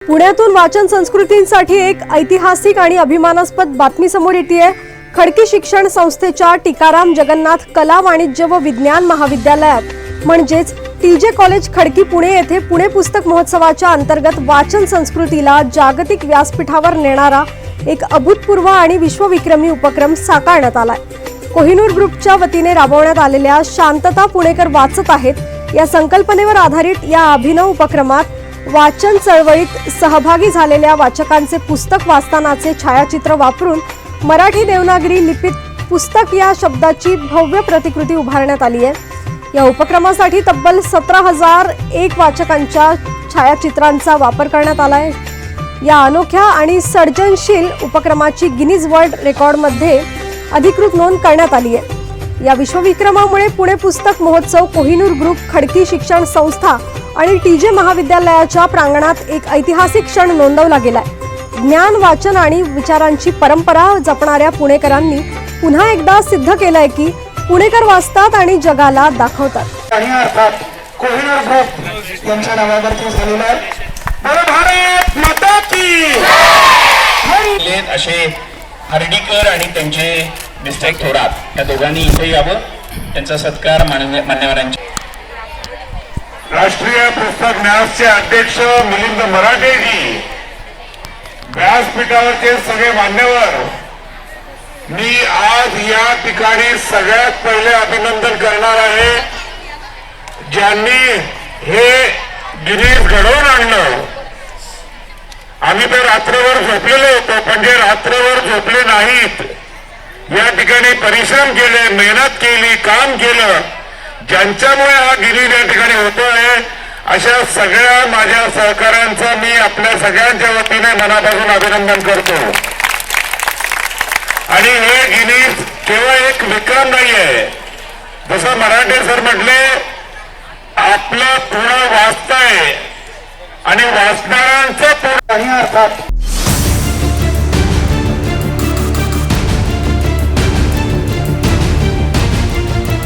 पुण्यातून वाचन संस्कृतींसाठी एक ऐतिहासिक आणि अभिमानास्पद बातमी समोर येतेय। खडकी शिक्षण संस्थेच्या टीकाराम जगन्नाथ कला वाणिज्य व विज्ञान महाविद्यालयात म्हणजेच टीजे कॉलेज खडकी पुणे येथे पुणे पुस्तक महोत्सवाच्या अंतर्गत वाचन संस्कृतीला जागतिक व्यासपीठावर नेणारा एक अभूतपूर्व आणि विश्वविक्रमी उपक्रम साकारण्यात आलाय। कोहिनूर ग्रुपच्या वतीने राबवण्यात आलेल्या शांतता पुणेकर वाचत आहेत या संकल्पनेवर आधारित या अभिनव उपक्रमात वाचन चळवळीत सहभागी झालेल्या वाचकांचे पुस्तक वाचतानाचे छायाचित्र वापरून मराठी देवनागरी लिपीत पुस्तक या शब्दाची भव्य प्रतिकृती उभारण्यात आली आहे। या उपक्रमासाठी तब्बल 17,001 वाचकांच्या छायाचित्रांचा वापर करण्यात आला आहे। या अनोख्या आणि सर्जनशील उपक्रमाची गिनीज वर्ल्ड रेकॉर्डमध्ये अधिकृत नोंद करण्यात आली आहे। या विश्वविक्रमामुळे पुणे पुस्तक महोत्सव, कोहिनूर ग्रुप, खडकी शिक्षण संस्था आणि टीजे महाविद्यालयाच्या प्रांगणात एक ऐतिहासिक क्षण नोंदवला गेलाय। ज्ञान, वाचन आणि विचारांची परंपरा जपणाऱ्या पुणेकरांनी पुन्हा एकदा सिद्ध केलंय की पुणेकर वाचतात आणि जगाला दाखवतात। आणि अर्थात कोहिनूर ग्रुप यांच्या नावावरती झालेला आहे। भारत माता की जय। असे हर्डीकर आणि त्यांचे मिस्टर थोरात या दोघांनी इथे यावं, त्यांचा सत्कार मान्यवरांच्या। राष्ट्रीय पुस्तक न्यासचे अध्यक्ष मिलिंद मराठेजी, व्यासपीठावरचे सगळे मान्यवर, मी आज या ठिकाणी सगळ्यात पहिले अभिनंदन करणार आहे ज्यांनी हे गिनीज घडवून आणलं। आम्ही तर रात्रभर झोपलेलो होतो, पण जे रात्रभर झोपले नाहीत, या ठिकाणी परिश्रम केले, मेहनत केली, काम केलं, ज्यांच्यामुळे हा गिनीज या ठिकाणी होतोय, अशा सगळ्या माझ्या सहकाऱ्यांचं मी आपल्या सगळ्यांच्या वतीने मनापासून अभिनंदन करतो। आणि हे गिनीज केवळ एक विक्रम नाहीये, जसं मराठे सर म्हटले, आपलं पुढं वाचताय आणि वाचणाऱ्यांचं पुढं। आणि अर्थात